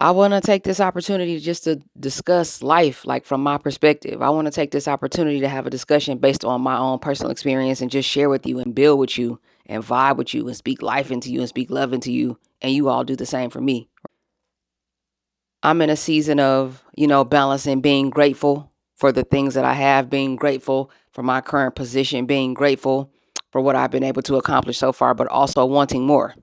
I want to take this opportunity just to discuss life, like from my perspective. I want to take this opportunity to have a discussion based on my own personal experience and just share with you and build with you and vibe with you and speak life into you and speak love into you. And you all do the same for me. I'm in a season of, balancing being grateful for the things that I have, being grateful for my current position, being grateful for what I've been able to accomplish so far, but also wanting more.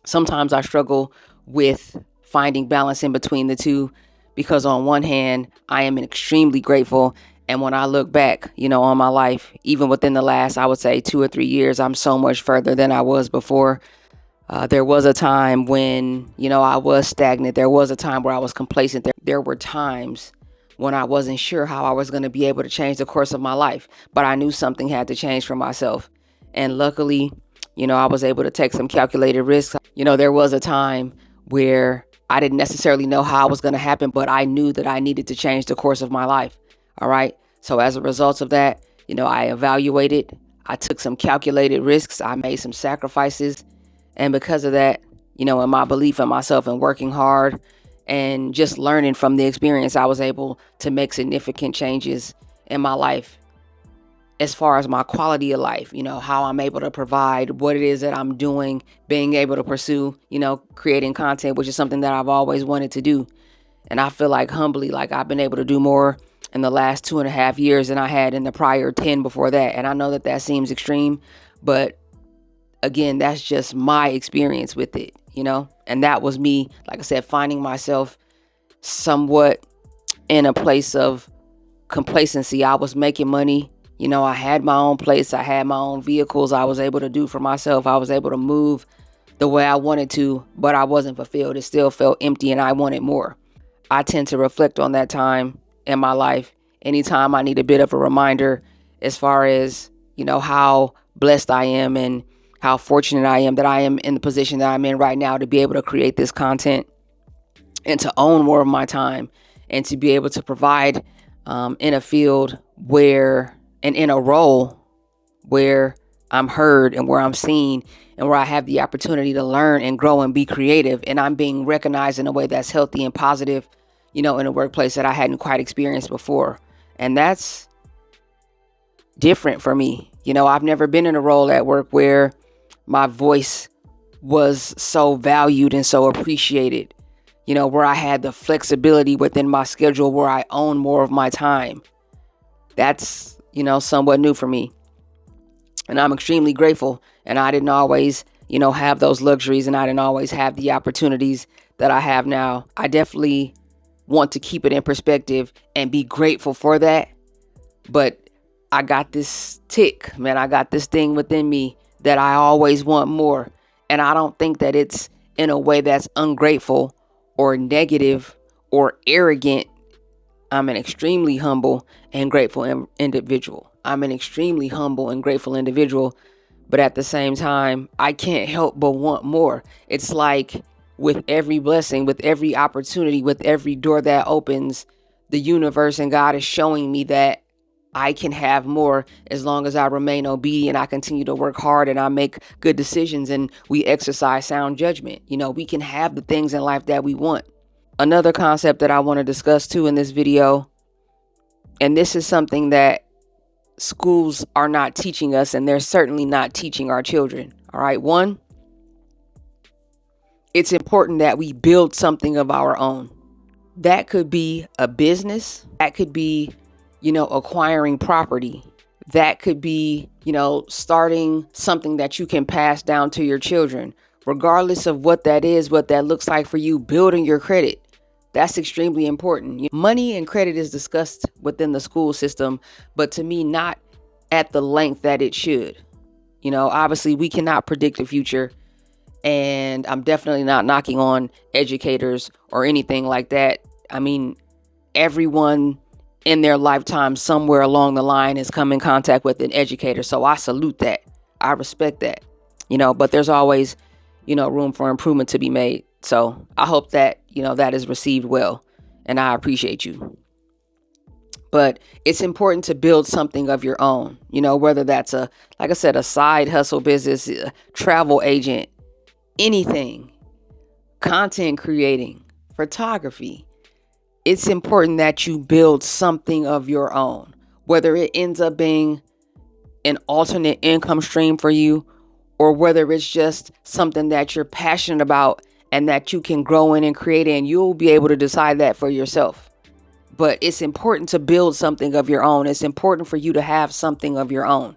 Sometimes I struggle with finding balance in between the two because on one hand, I am extremely grateful. And when I look back, on my life, even within the last, I would say 2 or 3 years, I'm so much further than I was before. There was a time when, I was stagnant. There was a time where I was complacent. There were times when I wasn't sure how I was going to be able to change the course of my life, but I knew something had to change for myself. And luckily, I was able to take some calculated risks. There was a time where I didn't necessarily know how it was going to happen, but I knew that I needed to change the course of my life. All right. So as a result of that, I evaluated, I took some calculated risks, I made some sacrifices. And because of that, in my belief in myself and working hard and just learning from the experience, I was able to make significant changes in my life as far as my quality of life, how I'm able to provide, what it is that I'm doing, being able to pursue, creating content, which is something that I've always wanted to do. And I feel like humbly, like I've been able to do more in the last 2.5 years than I had in the prior 10 before that. And I know that that seems extreme, but again, that's just my experience with it, and that was me, like I said, finding myself somewhat in a place of complacency. I was making money. I had my own place. I had my own vehicles I was able to do for myself. I was able to move the way I wanted to, but I wasn't fulfilled. It still felt empty and I wanted more. I tend to reflect on that time in my life anytime I need a bit of a reminder as far as, how blessed I am and how fortunate I am that I am in the position that I'm in right now to be able to create this content and to own more of my time and to be able to provide in a field where and in a role where I'm heard and where I'm seen and where I have the opportunity to learn and grow and be creative, and I'm being recognized in a way that's healthy and positive, in a workplace that I hadn't quite experienced before. And that's different for me. I've never been in a role at work where my voice was so valued and so appreciated, where I had the flexibility within my schedule, where I own more of my time. That's, somewhat new for me. And I'm extremely grateful. And I didn't always, have those luxuries, and I didn't always have the opportunities that I have now. I definitely want to keep it in perspective and be grateful for that. But I got this tick, man. I got this thing within me that I always want more. And I don't think that it's in a way that's ungrateful or negative or arrogant. I'm an extremely humble and grateful individual. I'm an extremely humble and grateful individual. But at the same time, I can't help but want more. It's like with every blessing, with every opportunity, with every door that opens, the universe and God is showing me that I can have more as long as I remain obedient. I continue to work hard and I make good decisions and we exercise sound judgment. We can have the things in life that we want. Another concept that I want to discuss too in this video, and this is something that schools are not teaching us, and they're certainly not teaching our children. All right. One, it's important that we build something of our own. That could be a business. That could be, acquiring property. That could be, starting something that you can pass down to your children. Regardless of what that is, what that looks like for you, building your credit. That's extremely important. Money and credit is discussed within the school system, but to me, not at the length that it should. Obviously, we cannot predict the future. And I'm definitely not knocking on educators or anything like that. I mean, everyone in their lifetime somewhere along the line has come in contact with an educator. So I salute that. I respect that, but there's always, room for improvement to be made. So I hope that, that is received well, and I appreciate you. But it's important to build something of your own, whether that's like I said, a side hustle business, a travel agent, anything, content creating, photography, it's important that you build something of your own, whether it ends up being an alternate income stream for you, or whether it's just something that you're passionate about and that you can grow in and create in. You'll be able to decide that for yourself. But it's important to build something of your own. It's important for you to have something of your own.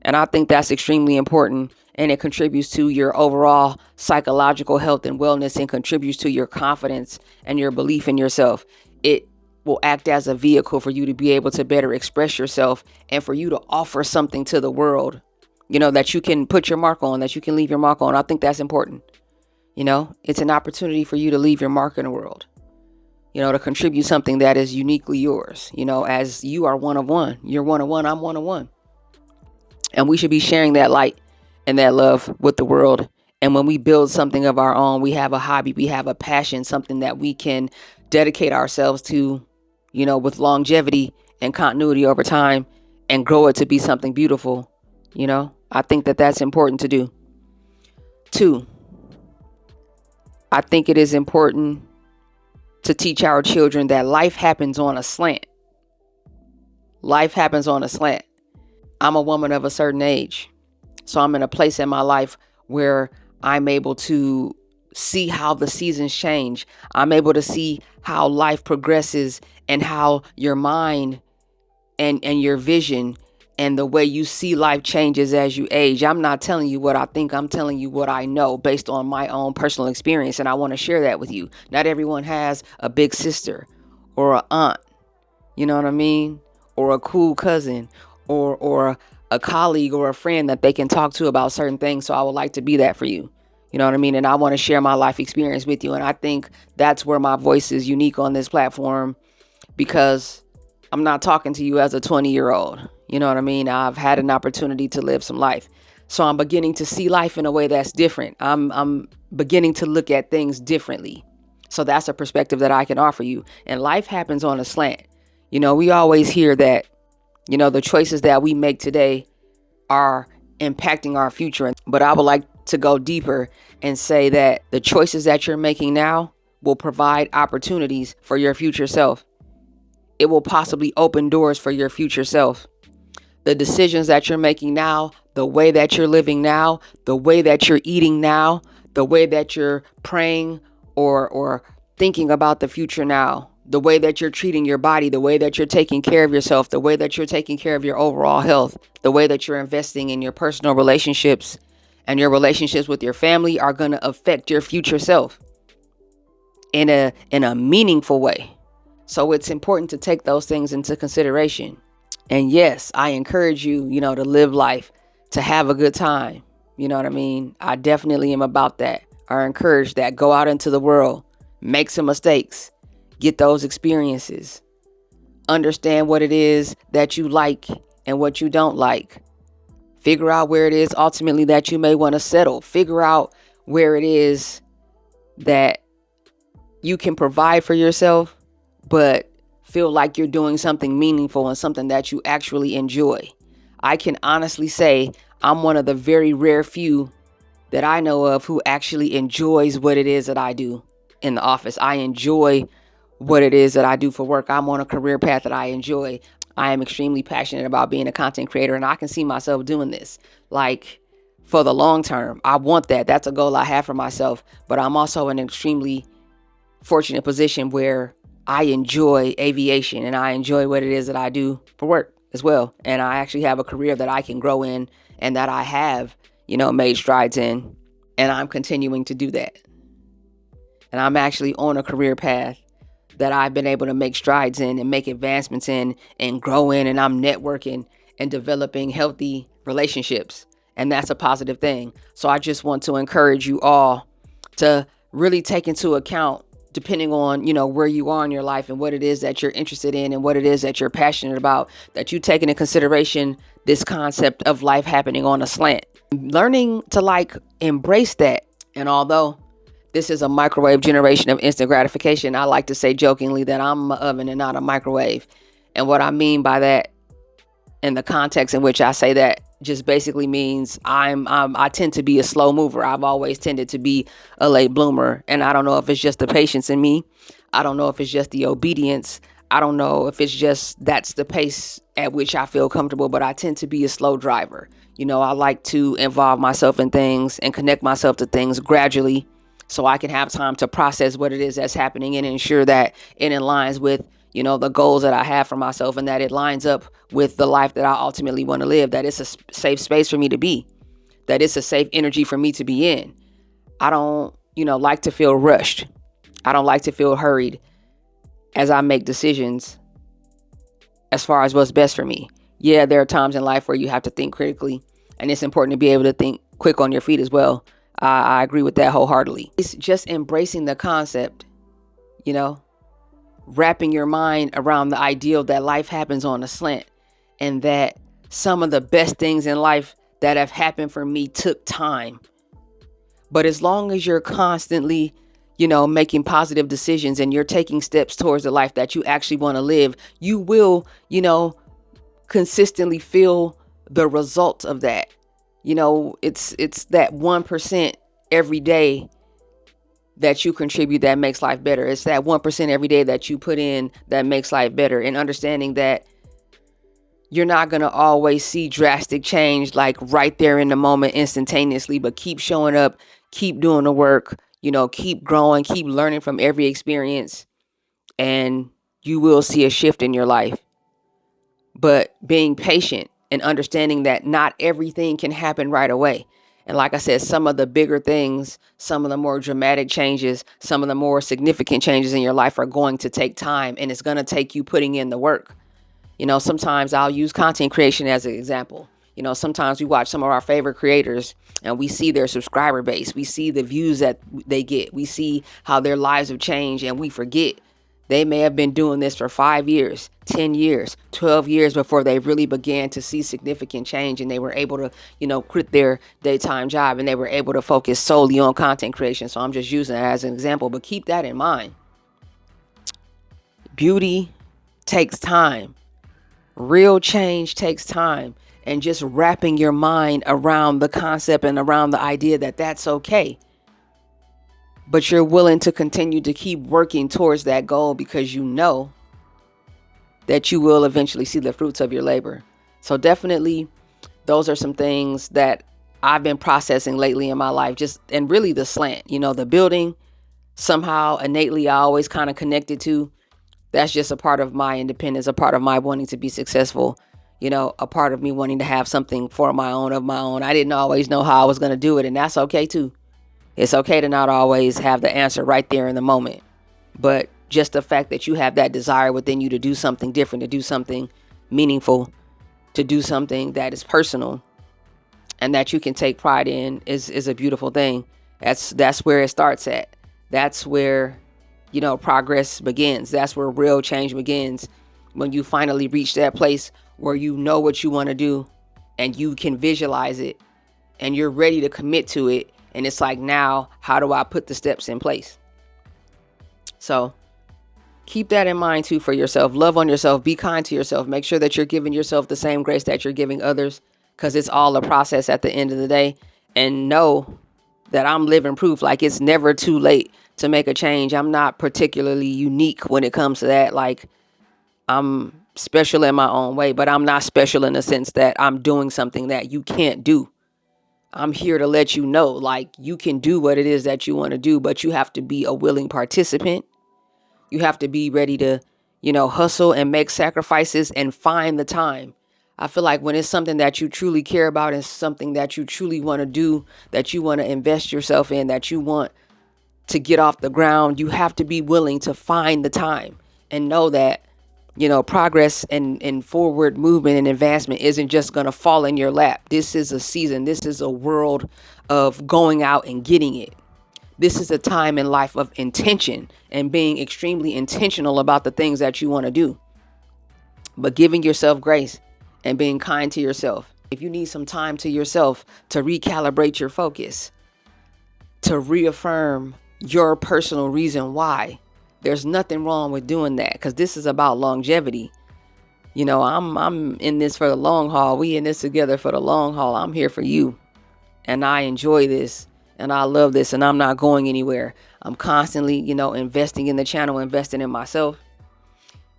And I think that's extremely important, and it contributes to your overall psychological health and wellness, and contributes to your confidence and your belief in yourself. It will act as a vehicle for you to be able to better express yourself, and for you to offer something to the world, that you can put your mark on, that you can leave your mark on. I think that's important. It's an opportunity for you to leave your mark in the world, to contribute something that is uniquely yours, as you are one of one. You're one of one, I'm one of one. And we should be sharing that light and that love with the world. And when we build something of our own, we have a hobby, we have a passion, something that we can dedicate ourselves to, with longevity and continuity over time, and grow it to be something beautiful. I think that that's important to do. 2, I think it is important to teach our children that life happens on a slant. Life happens on a slant. I'm a woman of a certain age, so I'm in a place in my life where I'm able to see how the seasons change. I'm able to see how life progresses, and how your mind and your vision and the way you see life changes as you age. I'm not telling you what I think. I'm telling you what I know based on my own personal experience, and I want to share that with you. Not everyone has a big sister or an aunt, you know what I mean? Or a cool cousin, or a colleague or a friend that they can talk to about certain things. So I would like to be that for you. You know what I mean? And I want to share my life experience with you. And I think that's where my voice is unique on this platform, because I'm not talking to you as a 20-year-old. You know what I mean? I've had an opportunity to live some life. So I'm beginning to see life in a way that's different. I'm beginning to look at things differently. So that's a perspective that I can offer you. And life happens on a slant. We always hear that, the choices that we make today are impacting our future. But I would like to go deeper and say that the choices that you're making now will provide opportunities for your future self. It will possibly open doors for your future self. The decisions that you're making now, the way that you're living now, the way that you're eating now, the way that you're praying or thinking about the future now, the way that you're treating your body, the way that you're taking care of yourself, the way that you're taking care of your overall health, the way that you're investing in your personal relationships and your relationships with your family are going to affect your future self in a meaningful way. So it's important to take those things into consideration. And yes, I encourage you, to live life, to have a good time. You know what I mean? I definitely am about that. I encourage that. Go out into the world, make some mistakes, get those experiences, understand what it is that you like and what you don't like. Figure out where it is ultimately that you may want to settle. Figure out where it is that you can provide for yourself, but feel like you're doing something meaningful and something that you actually enjoy. I can honestly say I'm one of the very rare few that I know of who actually enjoys what it is that I do in the office. I enjoy what it is that I do for work. I'm on a career path that I enjoy. I am extremely passionate about being a content creator, and I can see myself doing this like for the long term. I want that. That's a goal I have for myself, but I'm also in an extremely fortunate position where I enjoy aviation and I enjoy what it is that I do for work as well. And I actually have a career that I can grow in and that I have, made strides in, and I'm continuing to do that. And I'm actually on a career path that I've been able to make strides in and make advancements in and grow in, and I'm networking and developing healthy relationships. And that's a positive thing. So I just want to encourage you all to really take into account, depending on, where you are in your life and what it is that you're interested in and what it is that you're passionate about, that you take into consideration this concept of life happening on a slant. Learning to embrace that. And although this is a microwave generation of instant gratification, I like to say jokingly that I'm an oven and not a microwave. And what I mean by that, in the context in which I say that just basically means I tend to be a slow mover. I've always tended to be a late bloomer. And I don't know if it's just the patience in me. I don't know if it's just the obedience. I don't know if it's just that's the pace at which I feel comfortable, but I tend to be a slow driver. I like to involve myself in things and connect myself to things gradually so I can have time to process what it is that's happening and ensure that it aligns with, the goals that I have for myself, and that it lines up with the life that I ultimately want to live, that it's a safe space for me to be, that it's a safe energy for me to be in. I don't, like to feel rushed. I don't like to feel hurried as I make decisions as far as what's best for me. Yeah, there are times in life where you have to think critically, and it's important to be able to think quick on your feet as well. I agree with that wholeheartedly. It's just embracing the concept, wrapping your mind around the ideal that life happens on a slant, and that some of the best things in life that have happened for me took time. But as long as you're constantly, making positive decisions and you're taking steps towards the life that you actually want to live, you will, consistently feel the results of that. It's that 1% every day that you contribute that makes life better. It's that 1% every day that you put in that makes life better. And understanding that you're not going to always see drastic change like right there in the moment instantaneously, but keep showing up, keep doing the work, keep growing, keep learning from every experience, and you will see a shift in your life. But being patient and understanding that not everything can happen right away. And like I said, some of the bigger things, some of the more dramatic changes, some of the more significant changes in your life are going to take time, and it's going to take you putting in the work. Sometimes I'll use content creation as an example. Sometimes we watch some of our favorite creators and we see their subscriber base. We see the views that they get. We see how their lives have changed, and we forget they may have been doing this for 5 years, 10 years, 12 years before they really began to see significant change, and they were able to, quit their daytime job and they were able to focus solely on content creation. So I'm just using it as an example, but keep that in mind. Beauty takes time. Real change takes time, and just wrapping your mind around the concept and around the idea that that's okay. But you're willing to continue to keep working towards that goal because you know that you will eventually see the fruits of your labor. So definitely those are some things that I've been processing lately in my life, and really the slant, the building, somehow innately I always kind of connected to. That's just a part of my independence, a part of my wanting to be successful, a part of me wanting to have something of my own. I didn't always know how I was going to do it, and that's okay too. It's okay to not always have the answer right there in the moment. But just the fact that you have that desire within you to do something different, to do something meaningful, to do something that is personal and that you can take pride in is a beautiful thing. That's where it starts at. That's where, progress begins. That's where real change begins. When you finally reach that place where you know what you want to do and you can visualize it and you're ready to commit to it. And it's like, now, how do I put the steps in place? So keep that in mind too for yourself. Love on yourself. Be kind to yourself. Make sure that you're giving yourself the same grace that you're giving others, because it's all a process at the end of the day. And know that I'm living proof. Like, it's never too late to make a change. I'm not particularly unique when it comes to that. Like, I'm special in my own way, but I'm not special in the sense that I'm doing something that you can't do. I'm here to let you know, like, you can do what it is that you want to do, but you have to be a willing participant. You have to be ready to, hustle and make sacrifices and find the time. I feel like when it's something that you truly care about and something that you truly want to do, that you want to invest yourself in, that you want to get off the ground, you have to be willing to find the time and know that, progress and forward movement and advancement isn't just going to fall in your lap. This is a season. This is a world of going out and getting it. This is a time in life of intention and being extremely intentional about the things that you want to do. But giving yourself grace and being kind to yourself. If you need some time to yourself to recalibrate your focus, to reaffirm your personal reason why, there's nothing wrong with doing that, because this is about longevity. I'm in this for the long haul. We in this together for the long haul. I'm here for you. And I enjoy this. And I love this. And I'm not going anywhere. I'm constantly, investing in the channel, investing in myself.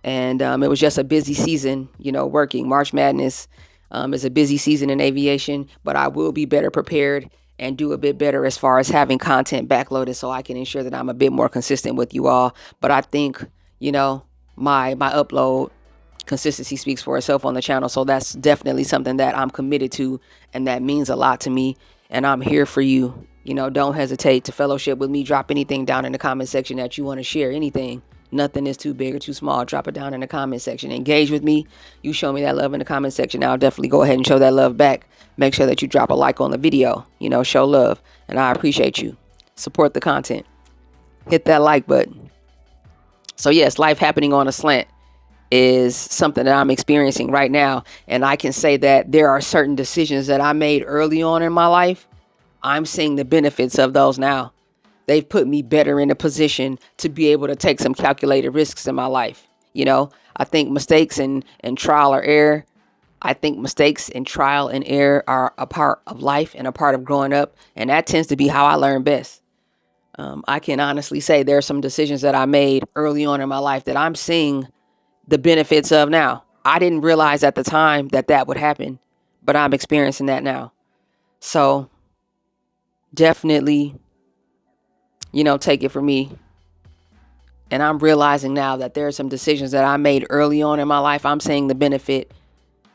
And it was just a busy season, working. March Madness is a busy season in aviation, but I will be better prepared and do a bit better as far as having content backloaded so I can ensure that I'm a bit more consistent with you all. But I think, my upload consistency speaks for itself on the channel. So that's definitely something that I'm committed to, and that means a lot to me. And I'm here for you. Don't hesitate to fellowship with me. Drop anything down in the comment section that you want to share. Anything. Nothing is too big or too small. Drop it down in the comment section. Engage with me. You show me that love in the comment section. I'll definitely go ahead and show that love back. Make sure that you drop a like on the video. Show love. And I appreciate you. Support the content. Hit that like button. So yes, life happening on a slant is something that I'm experiencing right now. And I can say that there are certain decisions that I made early on in my life. I'm seeing the benefits of those now. They've put me better in a position to be able to take some calculated risks in my life. I think mistakes and trial or error. I think mistakes and trial and error are a part of life and a part of growing up. And that tends to be how I learn best. I can honestly say there are some decisions that I made early on in my life that I'm seeing the benefits of now. I didn't realize at the time that would happen, but I'm experiencing that now. So definitely, take it from me. And I'm realizing now that there are some decisions that I made early on in my life. I'm seeing the benefit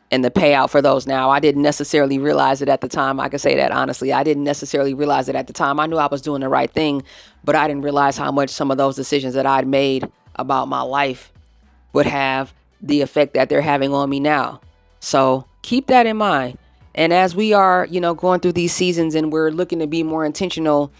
and the payout for those now. I didn't necessarily realize it at the time. I can say that honestly. I didn't necessarily realize it at the time. I knew I was doing the right thing, but I didn't realize how much some of those decisions that I'd made about my life would have the effect that they're having on me now. So keep that in mind. And as we are, going through these seasons and we're looking to be more intentional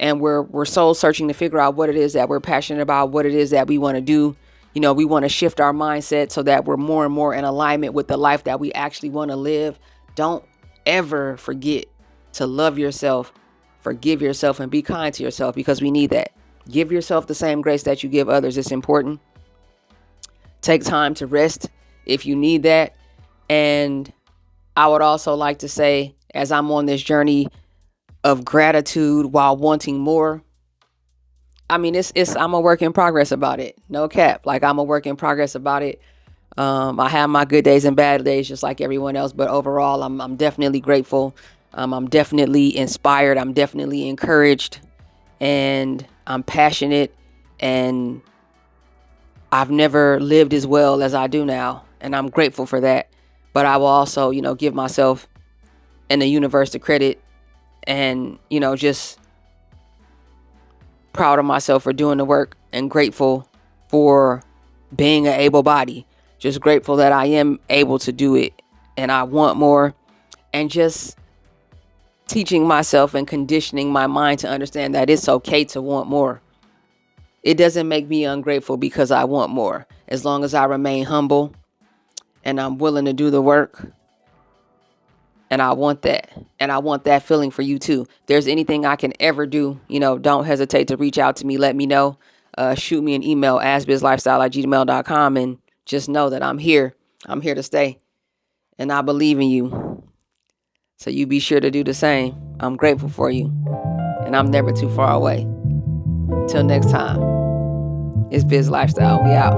and we're soul searching to figure out what it is that we're passionate about, what it is that we want to do. We want to shift our mindset so that we're more and more in alignment with the life that we actually want to live. Don't ever forget to love yourself, forgive yourself, and be kind to yourself, because we need that. Give yourself the same grace that you give others. It's important. Take time to rest if you need that. And I would also like to say, as I'm on this journey of gratitude while wanting more, I mean, I'm a work in progress about it. No cap. Like, I'm a work in progress about it. I have my good days and bad days just like everyone else. But overall, I'm definitely grateful. I'm definitely inspired. I'm definitely encouraged. And I'm passionate. And I've never lived as well as I do now. And I'm grateful for that. But I will also, give myself and the universe the credit and, just proud of myself for doing the work and grateful for being an able body. Just grateful that I am able to do it and I want more, and just teaching myself and conditioning my mind to understand that it's okay to want more. It doesn't make me ungrateful because I want more. As long as I remain humble and I'm willing to do the work. And I want that. And I want that feeling for you too. If there's anything I can ever do, don't hesitate to reach out to me. Let me know. Shoot me an email, asbizlifestyle@gmail.com, and just know that I'm here. I'm here to stay. And I believe in you. So you be sure to do the same. I'm grateful for you. And I'm never too far away. Until next time, it's Biz Lifestyle. We out.